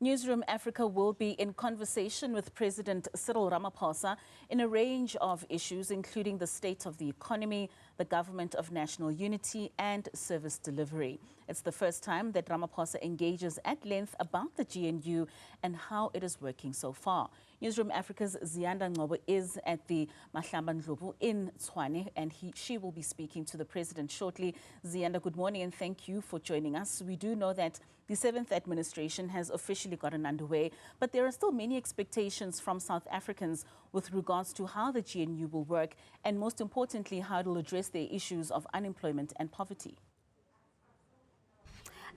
Newzroom Afrika will be in conversation with President Cyril Ramaphosa in a range of issues, including the state of the economy, the government of national unity and service delivery. It's the first time that Ramaphosa engages at length about the GNU and how it is working so far. Newzroom Afrika's Ziyanda Ngcobo is at the Ngcobo in Tshwane, and she will be speaking to the president shortly. Ziyanda, good morning and thank you for joining us. We do know that the 7th administration has officially gotten underway, but there are still many expectations from South Africans with regards to how the GNU will work and, most importantly, how it will address their issues of unemployment and poverty.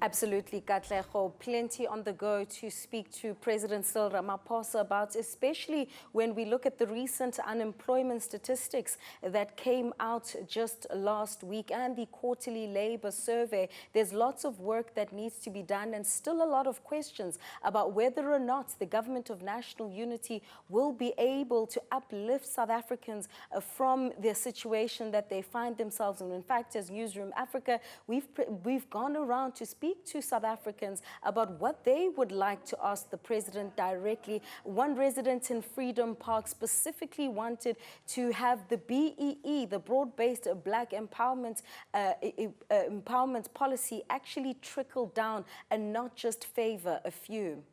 Absolutely, Katlego. Plenty on the go to speak to President Cyril Ramaphosa about, especially when we look at the recent unemployment statistics that came out just last week and the quarterly labor survey. There's lots of work that needs to be done and still a lot of questions about whether or not the government of national unity will be able to uplift South Africans from the situation that they find themselves in. In fact, as Newzroom Afrika, we've gone around to speak to South Africans about what they would like to ask the president directly. One resident in Freedom Park specifically wanted to have the BEE, the broad-based black empowerment policy, actually trickle down and not just favor a few.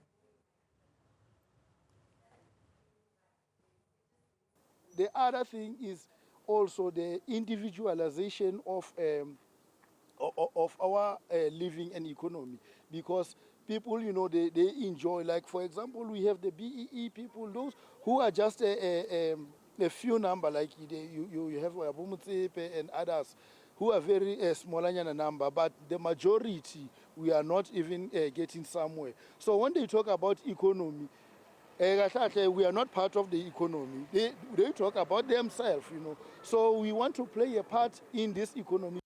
The other thing is also the individualization of our living and economy, because people, you know, they enjoy, like for example, we have the BEE people, those who are just a few number, like you have Abumutsepe and others who are very small number, but the majority, we are not even getting somewhere. So when they talk about economy, we are not part of the economy. They talk about themselves, you know. So we want to play a part in this economy.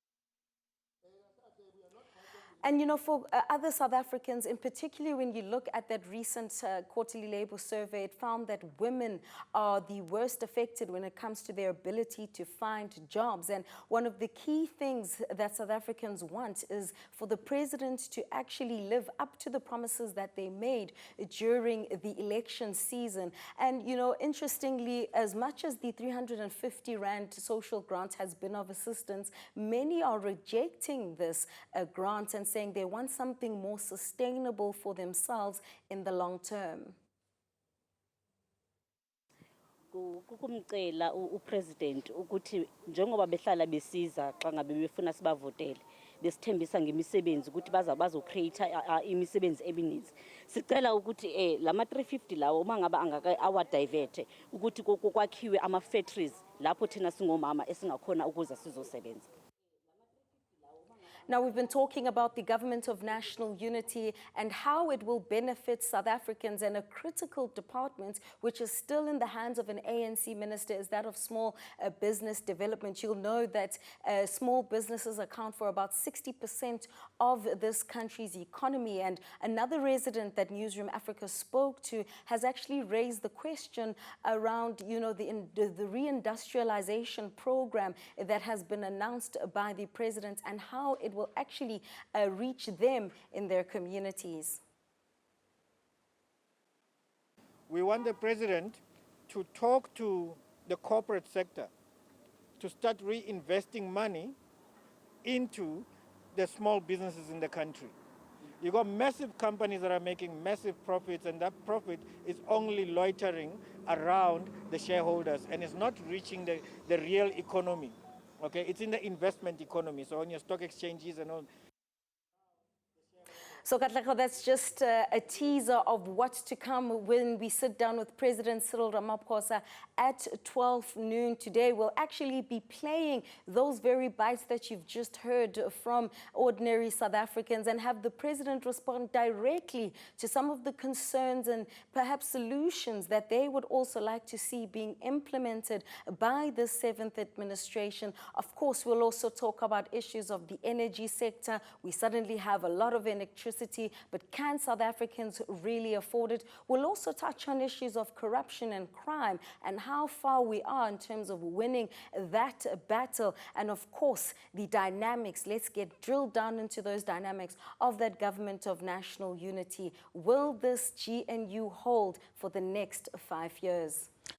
And, you know, for other South Africans, in particular, when you look at that recent quarterly labor survey, it found that women are the worst affected when it comes to their ability to find jobs. And one of the key things that South Africans want is for the president to actually live up to the promises that they made during the election season. And, you know, interestingly, as much as the 350 Rand social grant has been of assistance, many are rejecting this grant and saying they want something more sustainable for themselves in the long term. Kukumcela upresident ukuthi njengoba behlala besiza xa ngabe befuna sibavotele besithembisa ngemisebenzi ukuthi bazocreate imisebenzi emininzi. Sicela ukuthi lama 350 lawo uma ngaba angaka awadiverte ukuthi kwakhiwe ama factories lapho thina singomama esingakhona ukuza sizosebenza. Now, we've been talking about the government of national unity and how it will benefit South Africans, and a critical department which is still in the hands of an ANC minister is that of small business development. You'll know that small businesses account for about 60% of this country's economy. And another resident that Newzroom Afrika spoke to has actually raised the question around, you know, the reindustrialization program that has been announced by the president and how it will actually reach them in their communities. We want the president to talk to the corporate sector to start reinvesting money into the small businesses in the country. You've got massive companies that are making massive profits, and that profit is only loitering around the shareholders and is not reaching the real economy. Okay, it's in the investment economy, so on your stock exchanges and all. So, Katlego, that's just a teaser of what's to come when we sit down with President Cyril Ramaphosa at 12 noon today. We'll actually be playing those very bites that you've just heard from ordinary South Africans and have the president respond directly to some of the concerns and perhaps solutions that they would also like to see being implemented by the 7th administration. Of course, we'll also talk about issues of the energy sector. We suddenly have a lot of electricity electricity, but can South Africans really afford it? We'll also touch on issues of corruption and crime and how far we are in terms of winning that battle. And of course, the dynamics. Let's get drilled down into those dynamics of that government of national unity. Will this GNU hold for the next 5 years?